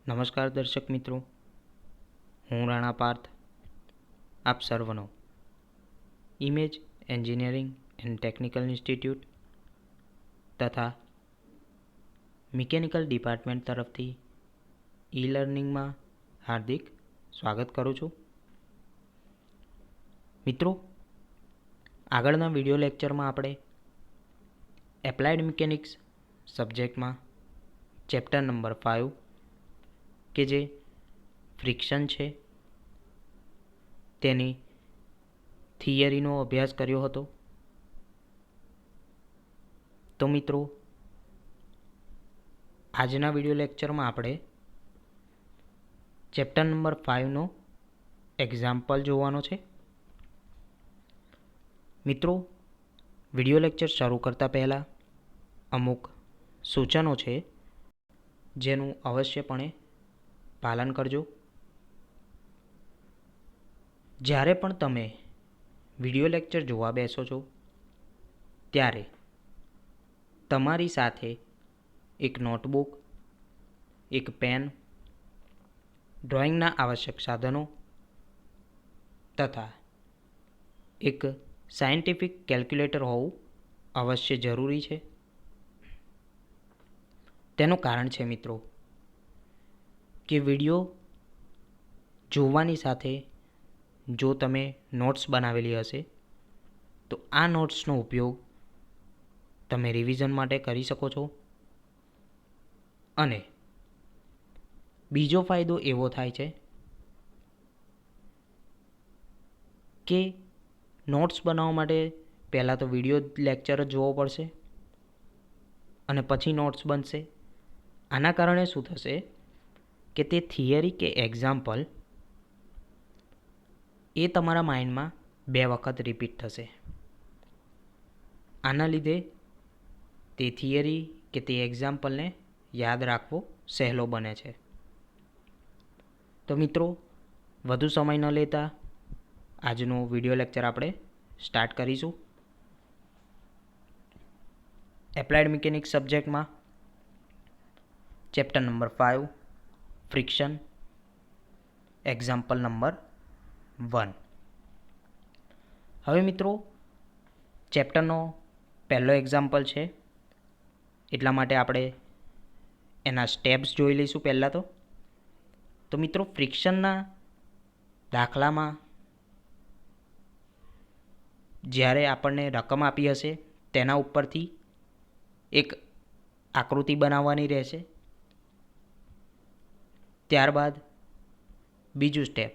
નમસ્કાર દર્શક મિત્રો, હું રાણા પાર્થ આપ સર્વનો Image Engineering and Technical Institute તથા મિકેનિકલ ડિપાર્ટમેન્ટ તરફથી ઈ લર્નિંગમાં હાર્દિક સ્વાગત કરું છું. મિત્રો, આગળના વિડિયો લેક્ચરમાં આપણે એપ્લાઇડ મિકેનિક્સ સબ્જેક્ટમાં ચેપ્ટર નંબર 5 કે જે ફ્રિક્શન છે તેની થિયરીનો અભ્યાસ કર્યો હતો. તો મિત્રો, આજના વિડિયો લેક્ચરમાં આપણે ચેપ્ટર નંબર 5નો એક્ઝામ્પલ જોવાનો છે. મિત્રો, વિડિયો લેક્ચર શરૂ કરતાં પહેલાં અમુક સૂચનો છે જેનું અવશ્યપણે પાલન કરજો. જ્યારે પણ તમે વિડિયો લેક્ચર જોવા બેસો છો ત્યારે તમારી સાથે એક નોટબુક, એક પેન, ડ્રોઈંગના આવશ્યક સાધનો તથા એક સાયન્ટિફિક કેલ્ક્યુલેટર હોવું અવશ્ય જરૂરી છે. તેનું કારણ છે મિત્રો કે વિડિયો જોવાની સાથે જો તમે નોટ્સ બનાવેલી હશે તો આ નોટ્સનો ઉપયોગ તમે રિવિઝન માટે કરી શકો છો. અને બીજો ફાયદો એવો થાય છે કે નોટ્સ બનાવવા માટે પહેલાં તો વિડિયો લેક્ચર જ જોવો પડશે અને પછી નોટ્સ બનશે. આના કારણે શું થશે કે તે થિયરી કે એક્ઝામ્પલ એ તમારા માઇન્ડમાં 2 વખત રિપીટ થશે. આના લીધે તે થિયરી કે તે એક્ઝામ્પલને યાદ રાખવો સહેલો બને છે. તો મિત્રો, વધુ સમય ન લેતા આજનો વિડિયો લેક્ચર આપણે સ્ટાર્ટ કરીશું. એપ્લાઇડ મિકેનિક્સ સબ્જેક્ટમાં ચેપ્ટર નંબર 5 ફ્રિક્શન, એક્ઝામ્પલ નંબર 1. હવે મિત્રો, ચેપ્ટરનો પહેલો એક્ઝામ્પલ છે એટલા માટે આપણે એના સ્ટેપ્સ જોઈ લઈશું. પહેલાં તો મિત્રો, ફ્રિક્શનના દાખલામાં જ્યારે આપણને રકમ આપી હશે તેના ઉપરથી એક આકૃતિ બનાવવાની રહેશે. ત્યારબાદ બીજું સ્ટેપ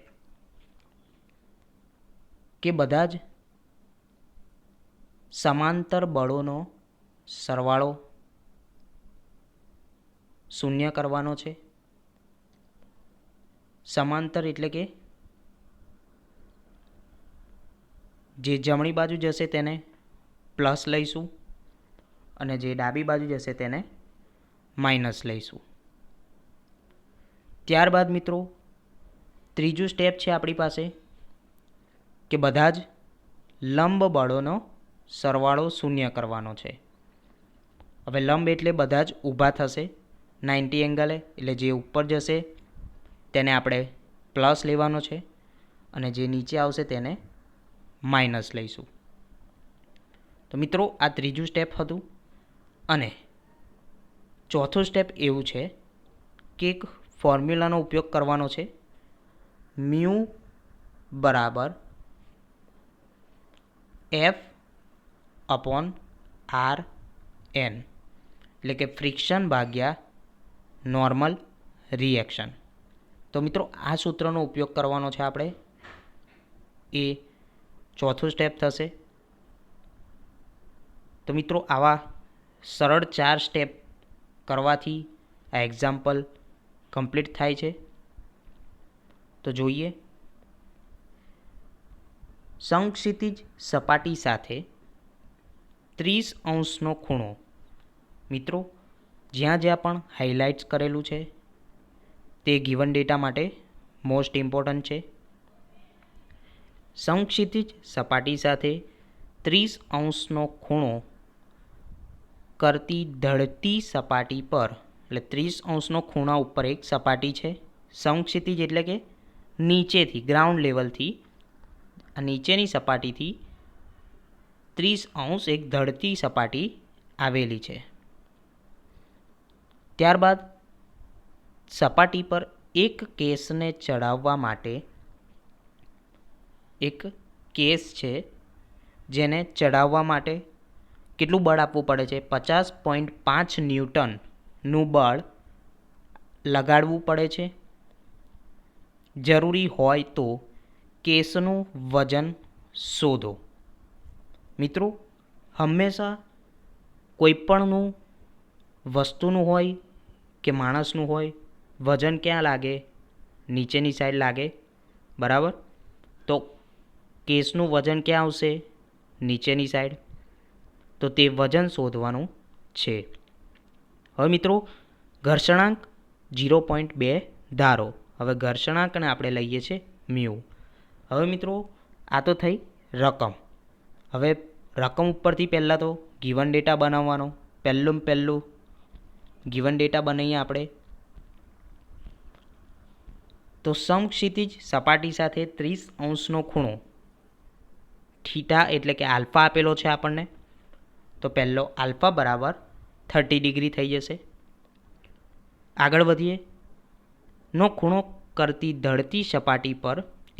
કે બધા જ સમાંતર બળોનો સરવાળો શૂન્ય કરવાનો છે. સમાંતર એટલે કે જે જમણી બાજુ જશે તેને પ્લસ લઈશું અને જે ડાબી બાજુ જશે તેને માઇનસ લઈશું. ત્યારબાદ મિત્રો, ત્રીજું સ્ટેપ છે આપણી પાસે કે બધા જ લંબ બળોનો સરવાળો શૂન્ય કરવાનો છે. હવે લંબ એટલે બધા જ ઊભા થશે 90 એંગલે, એટલે જે ઉપર જશે તેને આપણે પ્લસ લેવાનો છે અને જે નીચે આવશે તેને માઇનસ લઈશું. તો મિત્રો, આ ત્રીજું સ્ટેપ હતું. અને ચોથું સ્ટેપ એવું છે કે એક ફોર્મ્યુલાનો ઉપયોગ કરવાનો છે, મ્યુ બરાબર F/RN, એટલે કે ફ્રિક્શન ભાગ્યા નોર્મલ રિએક્શન. તો મિત્રો, આ સૂત્રનો ઉપયોગ કરવાનો છે આપણે. એ ચોથું સ્ટેપ થશે. તો મિત્રો, આવા સરળ 4 સ્ટેપ કરવાથી આ એક્ઝામ્પલ કમ્પ્લીટ થાય છે. તો જોઈએ. સમક્ષિતિજ સપાટી સાથે 30° ખૂણો. મિત્રો, જ્યાં જ્યાં પણ હાઇલાઇટ્સ કરેલું છે તે ગિવન ડેટા માટે મોસ્ટ ઇમ્પોર્ટન્ટ છે. સમક્ષિતિજ સપાટી સાથે 30° ખૂણો કરતી ઢળતી સપાટી પર એટલે 30° ખૂણા ઉપર એક સપાટી છે. સમક્ષિતિજ એટલે કે નીચેથી ગ્રાઉન્ડ લેવલથી આ નીચેની સપાટીથી 30° એક ધડતી સપાટી આવેલી છે. ત્યારબાદ સપાટી પર એક કેસને ચડાવવા માટે એક કેસ છે, જેને ચડાવવા માટે કેટલું બળ આપવું પડે છે? 50.5 ન્યૂટનનું બળ લગાડવું પડે છે. જરૂરી હોય તો કેસનું વજન શોધો. મિત્રો, હંમેશા કોઈપણનું વસ્તુનું હોય કે માણસનું હોય, વજન ક્યાં લાગે? નીચેની સાઈડ લાગે, બરાબર? તો કેસનું વજન ક્યાં આવશે? નીચેની સાઈડ. તો તે વજન શોધવાનું છે. હવે મિત્રો, ઘર્ષણાંક 0.2 ધારો. હવે ઘર્ષણાંકને આપણે લઈએ છીએ મ્યુ. હવે મિત્રો, આ તો થઈ રકમ. હવે રકમ ઉપરથી પહેલાં તો ગિવન ડેટા બનાવવાનો. પહેલું ગિવન ડેટા બનાવીએ આપણે. તો સમક્ષિતિજ સપાટી સાથે 30° ખૂણો થીટા એટલે કે આલ્ફા આપેલો છે આપણને. તો પહેલો આલ્ફા બરાબર 30° થઈ જશે. આગળ વધીએ. નો ખૂણો કરતી ધડતી સપાટી પર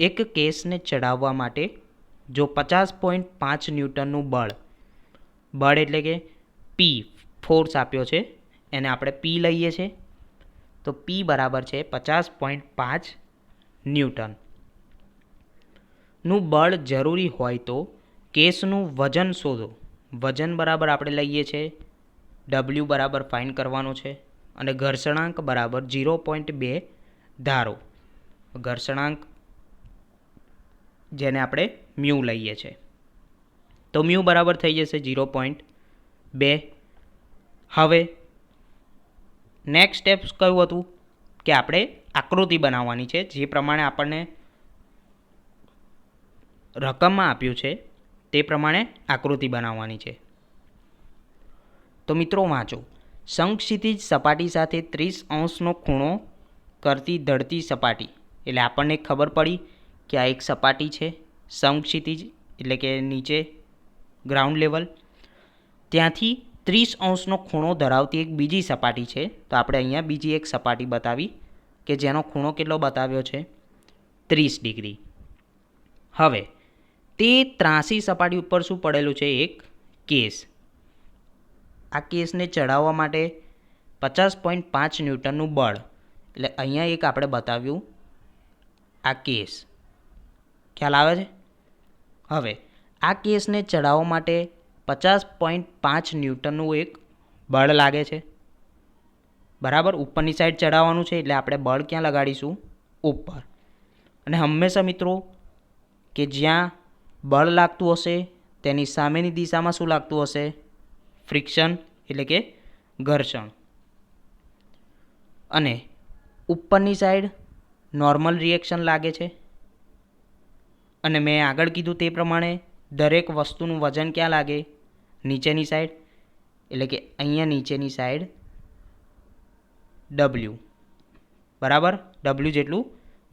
એક કેસને ચડાવવા માટે જો 50.5 ન્યૂટનનું બળ એટલે કે પી ફોર્સ આપ્યો છે, એને આપણે પી લઈએ છીએ. તો પી બરાબર છે 50.5 ન્યૂટન નું બળ જરૂરી હોય તો કેસનું વજન શોધો. વજન બરાબર આપણે લઈએ છીએ ડબલ્યુ બરાબર ફાઇન્ડ કરવાનો છે અને ઘર્ષણાંક બરાબર 0.2 ધારો. ઘર્ષણાંક જેને આપણે મ્યુ લઈએ છીએ, તો મ્યુ બરાબર થઈ જશે 0.2. હવે નેક્સ્ટ સ્ટેપ કયું હતું કે આપણે આકૃતિ બનાવવાની છે, જે પ્રમાણે આપણને રકમમાં આપ્યું છે તે પ્રમાણે આકૃતિ બનાવવાની છે. તો મિત્રો વાંચો. સમક્ષિતિજ સપાટી સાથે 30° ખૂણો કરતી ધડતી સપાટી. એટલે આપણને ખબર પડી કે આ એક સપાટી છે સમક્ષિતિજ એટલે કે નીચે ગ્રાઉન્ડ લેવલ, ત્યાંથી 30° ખૂણો ધરાવતી એક બીજી સપાટી છે. તો આપણે અહીંયા બીજી એક સપાટી બતાવી કે જેનો ખૂણો કેટલો બતાવ્યો છે? 30°. હવે તે ત્રાસી સપાટી ઉપર શું પડેલું છે? એક કેસ. આ કેસને ચડાવવા માટે 50.5 ન્યૂટનનું બળ. એટલે અહીંયા એક આપણે બતાવ્યું આ કેસ. ખ્યાલ આવે છે? હવે આ કેસને ચડાવવા માટે 50.5 ન્યૂટનનું એક બળ લાગે છે, બરાબર? ઉપરની સાઈડ ચડાવવાનું છે એટલે આપણે બળ ક્યાં લગાડીશું? ઉપર. અને હંમેશા મિત્રો કે જ્યાં બળ લાગતું હશે તેની સામેની દિશામાં શું લાગતું હશે? ફ્રિક્શન એટલે કે ઘર્ષણ. અને ઉપરની સાઈડ નોર્મલ રિએક્શન લાગે છે. અને મેં આગળ કીધું તે પ્રમાણે દરેક વસ્તુનું વજન ક્યાં લાગે? નીચેની સાઈડ. એટલે કે અહીંયા નીચેની સાઈડ ડબલ્યુ, બરાબર? ડબલ્યુ જેટલું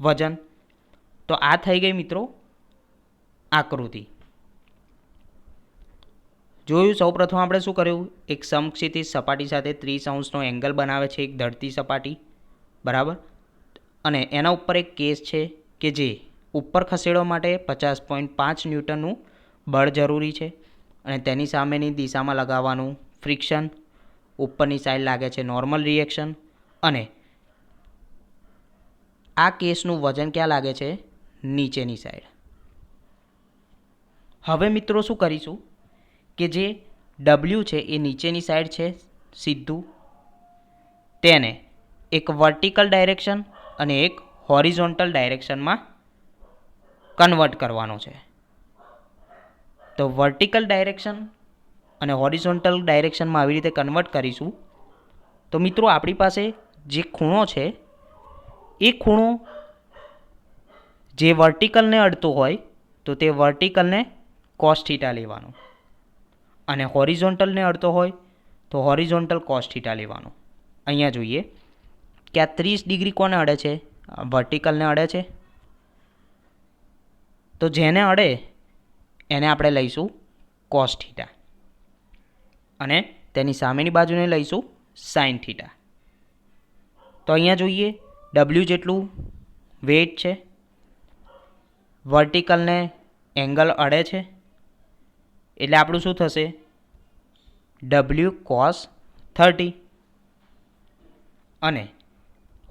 વજન. તો આ થઈ ગઈ મિત્રો આકૃતિ. જોયું, સૌપ્રથમ આપણે શું કર્યું? એક સમક્ષિતિજ સપાટી સાથે 30° એંગલ બનાવે છે એક ધડતી સપાટી, બરાબર? અને એના ઉપર એક કેસ છે કે જે ઉપર ખસેડવા માટે 50.5 ન્યૂટનનું બળ જરૂરી છે અને તેની સામેની દિશામાં લગાવવાનું ફ્રિક્શન. ઉપરની સાઈડ લાગે છે નોર્મલ રિએક્શન. અને આ કેસનું વજન ક્યાં લાગે છે? નીચેની સાઈડ. હવે મિત્રો શું કરીશું કે જે ડબલ્યુ છે એ નીચેની સાઈડ છે સીધું, તેને એક વર્ટિકલ ડાયરેક્શન અને એક હોરિઝોન્ટલ ડાયરેક્શનમાં કન્વર્ટ કરવાનો છે. તો વર્ટિકલ ડાયરેક્શન અને હોરિઝોન્ટલ ડાયરેક્શનમાં આવી રીતે કન્વર્ટ કરીશું. તો મિત્રો આપણી પાસે જે ખૂણો છે એ ખૂણો જે વર્ટિકલને અડતો હોય તો તે વર્ટિકલને cos થીટા લેવાનો અને હોરિઝોન્ટલને અડતો હોય તો હોરિઝોન્ટલ cos થીટા લેવાનો. અહીંયા જોઈએ કે આ 30 ડિગ્રી કોને અડે છે? વર્ટિકલને અડે છે. તો જેને અડે એને આપણે લઈશું કોસ થીટા અને તેની સામેની બાજુને લઈશું સાઇન થીટા. તો અહીંયા જોઈએ ડબલ્યુ જેટલું વેઇટ છે, વર્ટિકલને એંગલ અડે છે, એટલે આપણું શું થશે? ડબલ્યુ કોસ 30 અને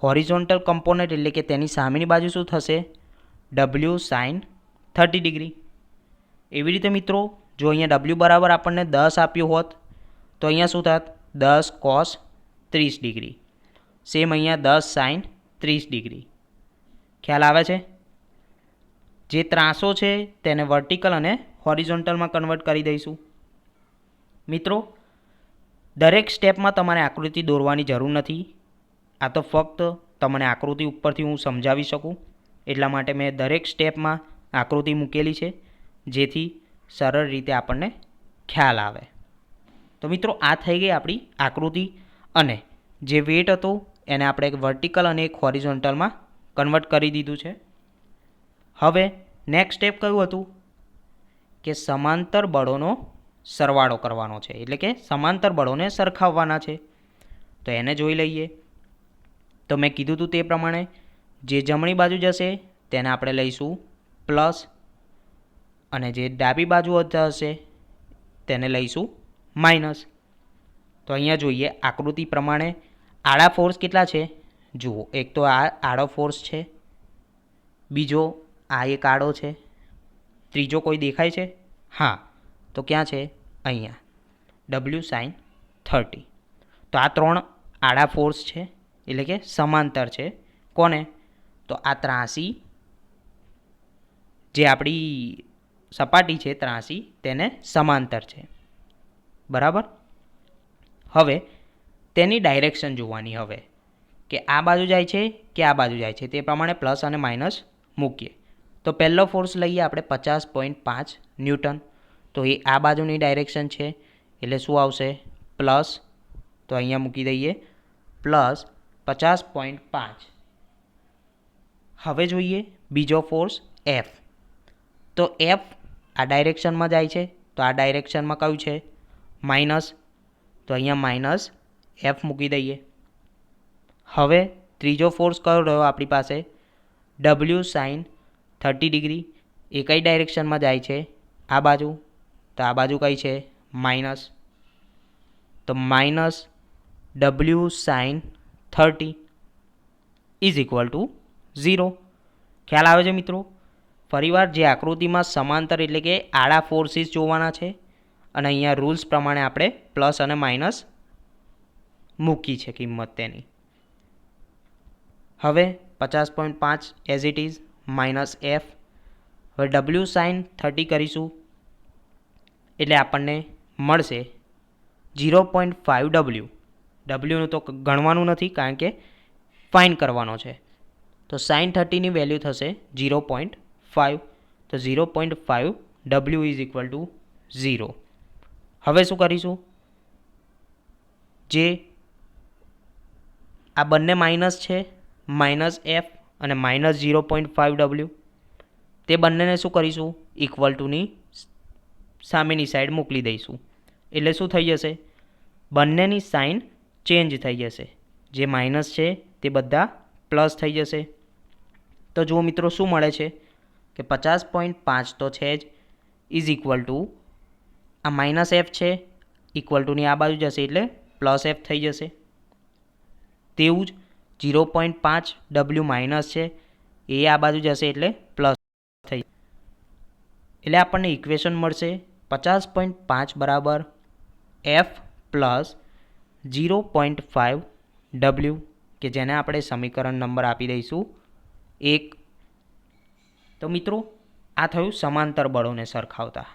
હોરિઝોન્ટલ કમ્પોનન્ટ એટલે કે તેની સામેની બાજુ શું થશે? W sine 30 degree. એવી રીતે મિત્રો જો અહીંયા ડબલ્યુ બરાબર આપણને 10 આપ્યું હોત તો અહીંયા શું થાત? 10 કોસ 30 ડિગ્રી. સેમ અહીંયા 10 સાઇન 30 ડિગ્રી. ખ્યાલ આવે છે? જે ત્રાસો છે તેને વર્ટિકલ અને હોરિઝોન્ટલમાં કન્વર્ટ કરી દઈશું. મિત્રો દરેક સ્ટેપમાં તમારે આકૃતિ દોરવાની જરૂર નથી. આ તો ફક્ત તમને આકૃતિ ઉપરથી હું સમજાવી શકું એટલા માટે મેં દરેક સ્ટેપમાં આકૃતિ મૂકેલી છે, જેથી સરળ રીતે આપણને ખ્યાલ આવે. તો મિત્રો આ થઈ ગઈ આપણી આકૃતિ અને જે વેટ હતો એને આપણે એક વર્ટિકલ અને એક હોરિઝોન્ટલમાં કન્વર્ટ કરી દીધું છે. હવે નેક્સ્ટ સ્ટેપ કયું હતું? કે સમાંતર બળોનો સરવાળો કરવાનો છે, એટલે કે સમાંતર બળોને સરખાવવાના છે. તો એને જોઈ લઈએ. તો મેં કીધું હતું તે પ્રમાણે જે જમણી બાજુ જશે તેને આપણે લઈશું પ્લસ અને જે ડાબી બાજુ હશે તેને લઈશું માઇનસ. તો અહીંયા જોઈએ આકૃતિ પ્રમાણે આડા ફોર્સ કેટલા છે? જુઓ, એક તો આ આડો ફોર્સ છે, બીજો આ એક આડો છે, ત્રીજો કોઈ દેખાય છે? હા, તો ક્યાં છે? અહીંયા ડબલ્યુ સાઇન 30. તો આ 3 આડા ફોર્સ છે એટલે કે સમાંતર છે. કોને? તો આ ત્રાસી જે આપણી સપાટી છે ત્રાસી તેને સમાંતર છે. બરાબર. હવે તેની ડાયરેક્શન જોવાની. હવે કે આ બાજુ જાય છે કે આ બાજુ જાય છે તે પ્રમાણે પ્લસ અને માઇનસ મૂકીએ. તો પહેલો ફોર્સ લઈએ આપણે 50.5 ન્યૂટન. તો એ આ બાજુની ડાયરેક્શન છે એટલે શું આવશે? પ્લસ. તો અહીંયા મૂકી દઈએ પ્લસ 50.5. હવે જોઈએ બીજો ફોર્સ એફ. તો એફ આ ડાયરેક્શનમાં જાય છે તો આ ડાયરેક્શનમાં કયું છે? માઇનસ. તો અહીંયા માઇનસ એફ મૂકી દઈએ. હવે ત્રીજો ફોર્સ કયો રહ્યો આપણી પાસે? W sine 30 degree. એ કઈ ડાયરેક્શનમાં જાય છે? આ બાજુ. તો આ બાજુ કઈ છે? માઇનસ. તો minus W sine 30 is equal to 0. ખ્યાલ આવે છે મિત્રો? ફરીવાર જે આકૃતિમાં સમાંતર એટલે કે આડા ફોર્સીસ જોવાના છે અને અહીંયા રૂલ્સ પ્રમાણે આપણે પ્લસ અને માઇનસ મૂકી છે કિંમત તેની. હવે 50.5 as it is minus F. હવે ડબલ્યુ સાઇન 30 કરીશું એટલે આપણને મળશે 0.5 ડબલ્યુ. ડબલ્યુનું તો ગણવાનું નથી કારણ કે ફાઇન કરવાનો છે. તો સાઇન 30ની વેલ્યુ થશે 0.5. તો 0.5 ડબલ્યુ ઇઝ ઇક્વલ ટુ 0. હવે શું કરીશું? જે આ બંને માઇનસ છે, માઇનસ એફ અને માઇનસ 0.5 ડબલ્યુ, તે બંનેને શું કરીશું? ઇક્વલ ટુની સામેની સાઈડ મોકલી દઈશું. એટલે શું થઈ જશે? બંનેની સાઇન ચેન્જ થઈ જશે. જે માઇનસ છે તે બધા પ્લસ થઈ જશે. તો જુઓ મિત્રો શું મળે છે કે 50.5 તો છે જ ઇઝ ઇક્વલ ટુ આ માઇનસ એફ છે ઇક્વલ ટુની આ બાજુ જશે એટલે પ્લસ એફ થઈ જશે. તેવું જ 0.5 ડબલ્યુ માઇનસ છે એ આ બાજુ જશે એટલે પ્લસ થઈ. એટલે આપણને ઇક્વેશન મળશે 50.5 બરાબર એફ પ્લસ 0.5 ડબલ્યુ, કે જેને આપણે સમીકરણ નંબર આપી દઈશું 1. તો મિત્રો આ થયું સમાંતર બળોને સરખાવતા.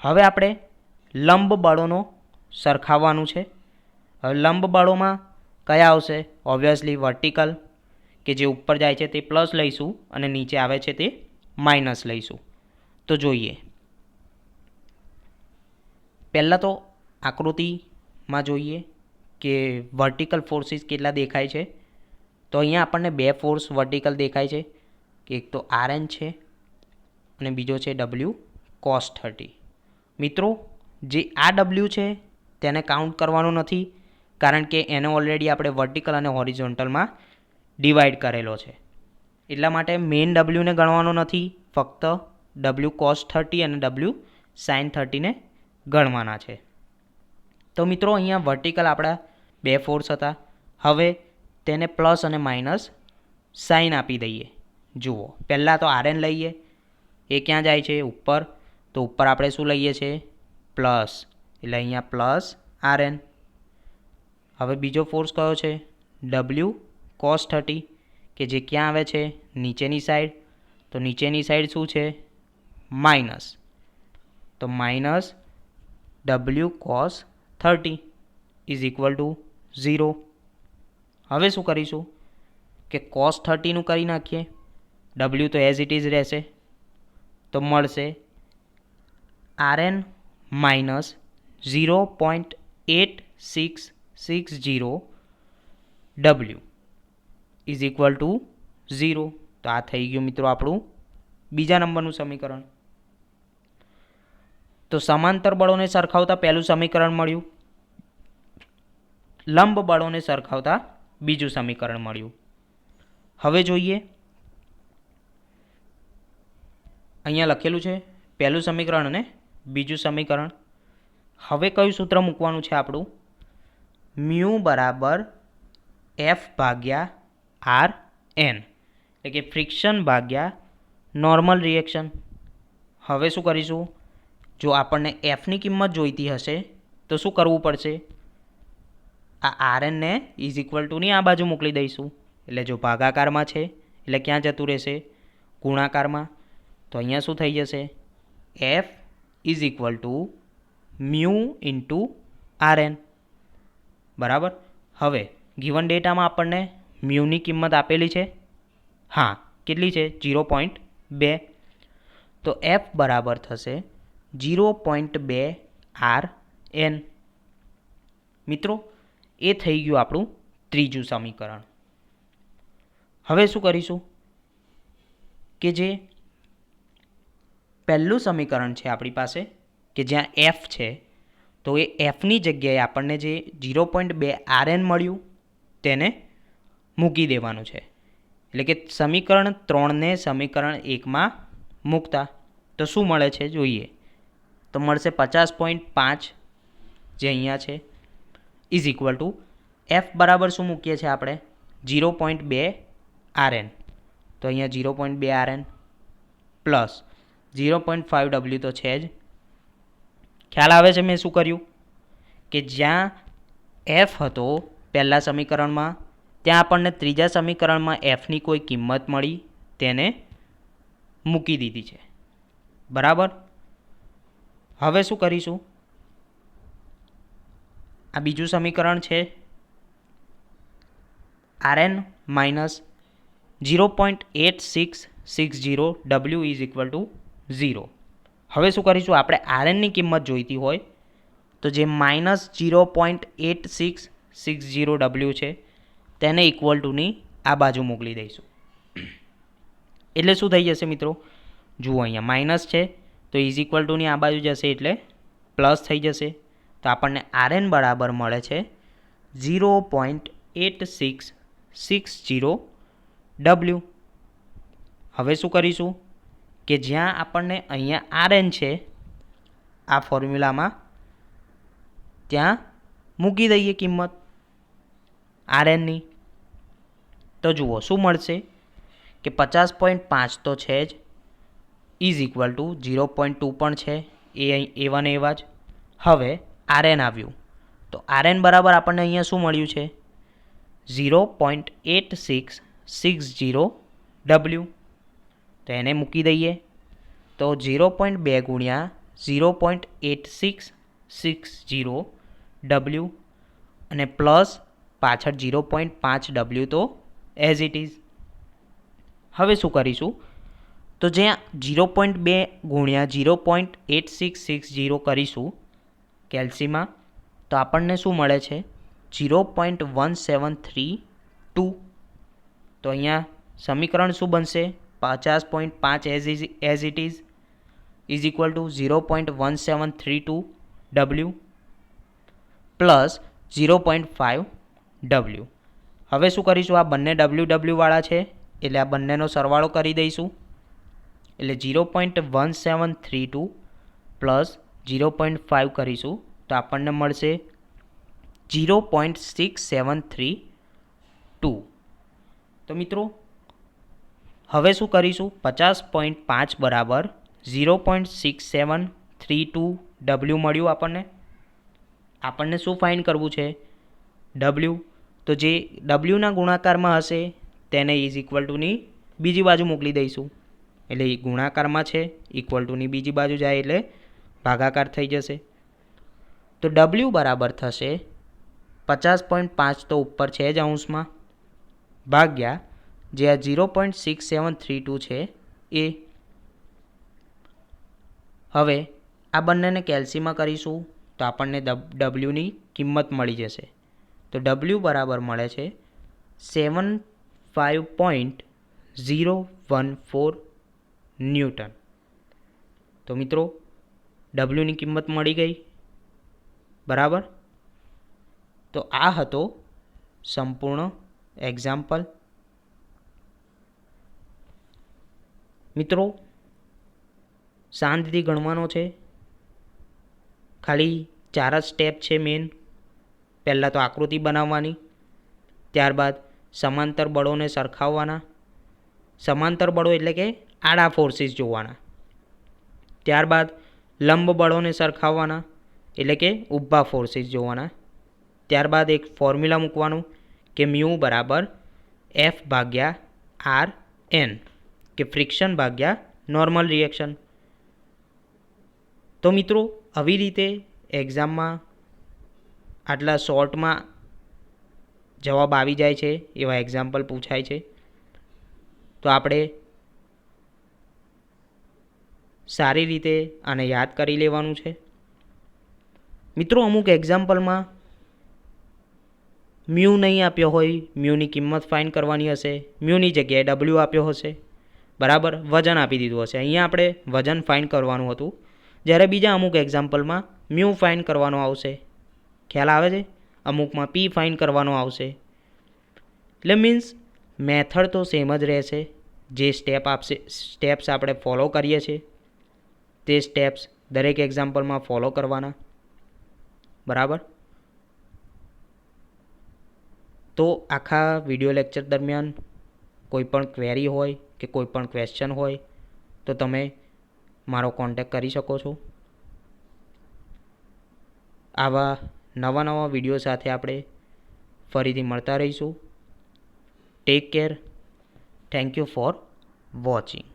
હવે આપણે લંબ બળોનો સરખાવવાનું છે. હવે લંબ બળોમાં કયા આવશે? ઓબ્વિયસલી વર્ટિકલ, કે જે ઉપર જાય છે તે પ્લસ લઈશું અને નીચે આવે છે તે માઇનસ લઈશું. તો જોઈએ, પહેલાં તો આકૃતિમાં જોઈએ કે વર્ટિકલ ફોર્સીસ કેટલા દેખાય છે. તો અહીંયા આપણને બે ફોર્સ વર્ટિકલ દેખાય છે કે એક તો RN છે અને બીજો છે W cos 30. મિત્રો જે આ W છે તેને કાઉન્ટ કરવાનું નથી, કારણ કે એને ઓલરેડી આપણે વર્ટિકલ અને હોરિઝોન્ટલમાં ડિવાઈડ કરેલો છે. એટલા માટે મેઇન ડબલ્યુને ગણવાનો નથી, ફક્ત W cos 30 અને W sin 30 ને ગણવાના છે. તો મિત્રો અહીંયા વર્ટિકલ આપણા બે ફોર્સ હતા. હવે તેને પ્લસ અને માઇનસ સાઇન આપી દઈએ. જુઓ, પહેલાં તો RN લઈએ, એ ક્યાં જાય છે? ઉપર. તો ઉપર આપણે શું લઈએ છીએ? પ્લસ, એટલે અહીંયા પ્લસ RN. હવે બીજો ફોર્સ કયો છે? W cos 30, કે જે ક્યાં આવે છે? નીચેની સાઈડ. તો નીચેની સાઈડ શું છે? માઇનસ. તો minus W cos 30 is equal to 0. હવે શું કરીશું કે cos 30નું કરી નાખીએ. W તો એઝ ઇટ ઇઝ રહેશે. તો મળશે RN minus 0.8660 W is equal to 0. તો આ થઈ ગયું મિત્રો આપણું બીજા નંબરનું સમીકરણ. તો સમાંતર બળોને સરખાવતા પહેલું સમીકરણ મળ્યું, લંબ બળોને સરખાવતા બીજું સમીકરણ મળ્યું. હવે જોઈએ, અહીંયા લખેલું છે પહેલું સમીકરણ અને બીજું સમીકરણ. હવે કયું સૂત્ર મૂકવાનું છે આપણું? મ્યુ બરાબર F ભાગ્યા RN, એટલે કે ફ્રિક્શન ભાગ્યા નોર્મલ રિએક્શન. હવે શું કરીશું? જો આપણને Fની કિંમત જોઈતી હશે તો શું કરવું પડશે? આ RN ને ઇઝ ઇક્વલ ટુની આ બાજુ મોકલી દઈશું. એટલે જો ભાગાકારમાં છે એટલે ક્યાં જતું રહેશે? ગુણાકારમાં. તો અહીંયા શું થઈ જશે? F is equal two mu into RN. બરાબર. હવે ગિવન ડેટામાં આપણને મ્યુની કિંમત આપેલી છે. હા, કેટલી છે? 0.2. તો F બરાબર થશે 0.2 RN. મિત્રો એ થઈ ગયું આપણું ત્રીજું સમીકરણ. હવે શું કરીશું કે જે પહેલું સમીકરણ છે આપણી પાસે, કે જ્યાં F છે, તો એ Fની જગ્યાએ આપણને જે 0.2 RN મળ્યું તેને મૂકી દેવાનું છે. એટલે કે સમીકરણ 3ને સમીકરણ 1માં મૂકતા તો શું મળે છે જોઈએ. તો મળશે 50.5 જે અહીંયા છે ઇઝ ઇક્વલ ટુ F બરાબર શું મૂકીએ છીએ આપણે? 0.2 RN. તો અહીંયા 0.2 RN પ્લસ 0.5 W તો છે જ. ખ્યાલ આવે છે મેં શું કર્યું? કે જ્યાં F હતો પહેલા સમીકરણમાં, ત્યાં આપણને ત્રીજા સમીકરણમાં Fની કોઈ કિંમત મળી તેને મૂકી દીધી છે. બરાબર. હવે શું કરીશું? આ બીજું સમીકરણ છે RN minus 0.8660 W is equal to 0. હવે શું કરીશું? આપણે RNની કિંમત જોઈતી હોય તો જે માઇનસ 0.8660 W છે તેને ઇક્વલ ટુની આ બાજુ મોકલી દઈશું. એટલે શું થઈ જશે મિત્રો? જુઓ, અહીંયા માઇનસ છે તો ઇઝ ઇક્વલ ટુની આ બાજુ જશે એટલે પ્લસ થઈ જશે. તો આપણને RN બરાબર મળે છે 0.8660 W. હવે શું કરીશું કે જ્યાં આપણને અહીંયા RN છે આ ફોર્મ્યુલામાં, ત્યાં મૂકી દઈએ કિંમત RNની. તો જુઓ શું મળશે કે 50.5 તો છે જ, ઇઝ ઇક્વલ ટુ 0.2 પણ છે, એવા ને એવા જ. હવે RN આવ્યું તો RN બરાબર આપણને અહીંયા શું મળ્યું છે? 0.8660 W. તો એને મૂકી દઈએ. તો 0.2 ગુણ્યા 0.8660 W અને પ્લસ પાછળ 0.5 W તો એઝ ઇટ ઇઝ. હવે શું કરીશું? તો જ્યાં 0.2 ગુણ્યા 0.8660 કરીશું કેલ્સીમાં, તો આપણને શું મળે છે? 0.1732. તો અહીંયા સમીકરણ શું બનશે? 50.5 as it is equal two 0.1732 W plus 0.5 W. હવે શું કરીશું? આ બંને ડબલ્યુવાળા છે એટલે આ બંનેનો સરવાળો કરી દઈશું. એટલે 0.1732 પ્લસ 0.5 કરીશું તો આપણને મળશે 0.6732. તો મિત્રો હવે શું કરીશું? 50.5 બરાબર 0.6732 ડબલ્યુ મળ્યું આપણને શું ફાઇન્ડ કરવું છે? ડબલ્યુ. તો જે ડબલ્યુના ગુણાકારમાં હશે તેને ઇઝ ઇક્વલ ટુની બીજી બાજુ મોકલી દઈશું. એટલે એ ગુણાકારમાં છે, ઇક્વલ ટુની બીજી બાજુ જાય એટલે ભાગાકાર થઈ જશે. તો ડબલ્યુ બરાબર થશે 50.5 તો ઉપર છે જ અંશમાં ભાગ્યા જે આ 0.6732 છે એ. હવે આ બંનેને કેલ્સીમાં કરીશું તો આપણને ડબલ્યુની કિંમત મળી જશે. તો ડબલ્યુ બરાબર મળે છે 75.014 ન્યૂટન. તો મિત્રો ડબલ્યુની કિંમત મળી ગઈ. બરાબર. તો આ હતો સંપૂર્ણ એક્ઝામ્પલ. મિત્રો શાંતિથી ગણવાનો છે. ખાલી 4 જ સ્ટેપ છે મેન. પહેલાં તો આકૃતિ બનાવવાની, ત્યારબાદ સમાંતર બળોને સરખાવવાના. સમાંતર બળો એટલે કે આડા ફોર્સીસ જોવાના. ત્યારબાદ લંબ બળોને સરખાવવાના એટલે કે ઊભા ફોર્સીસ જોવાના. ત્યારબાદ એક ફોર્મ્યુલા મૂકવાનું કે મ્યુ બરાબર એફ ભાગ્યા આર એન, કે ફ્રિક્શન ભાગ્યા નોર્મલ રિએક્શન. તો મિત્રો આવી રીતે એક્ઝામમાં આટલા શોર્ટમાં જવાબ આવી જાય છે, એવા એક્ઝામ્પલ પૂછાય છે. તો આપણે સારી રીતે આને યાદ કરી લેવાનું છે. મિત્રો અમુક એક્ઝામ્પલમાં મ્યુ નહીં આપ્યો હોય, મ્યુની કિંમત ફાઇન્ડ કરવાની હશે, મ્યુની જગ્યાએ ડબલ્યુ આપ્યો હશે. બરાબર, વજન આપી દીધું હશે. અહીંયા આપણે વજન ફાઇન્ડ કરવાનું હતું, જ્યારે બીજા અમુક એક્ઝામ્પલમાં મ્યુ ફાઇન્ડ કરવાનો આવશે. ખ્યાલ આવે છે? અમુકમાં પી ફાઇન્ડ કરવાનો આવશે. એટલે મીન્સ મેથડ તો સેમ જ રહેશે. જે સ્ટેપ્સ આપણે ફોલો કરીએ છીએ તે સ્ટેપ્સ દરેક એક્ઝામ્પલમાં ફોલો કરવાના. બરાબર. તો આખા વિડિયો લેક્ચર દરમિયાન કોઈ પણ ક્વેરી હોય કે કોઈ પણ ક્વેશ્ચન હોય તો તમે મારો કોન્ટેક્ટ કરી શકો છો. આવા નવા વિડીયો સાથે આપણે ફરીથી મળતા રહીશું. Take care. Thank you for watching.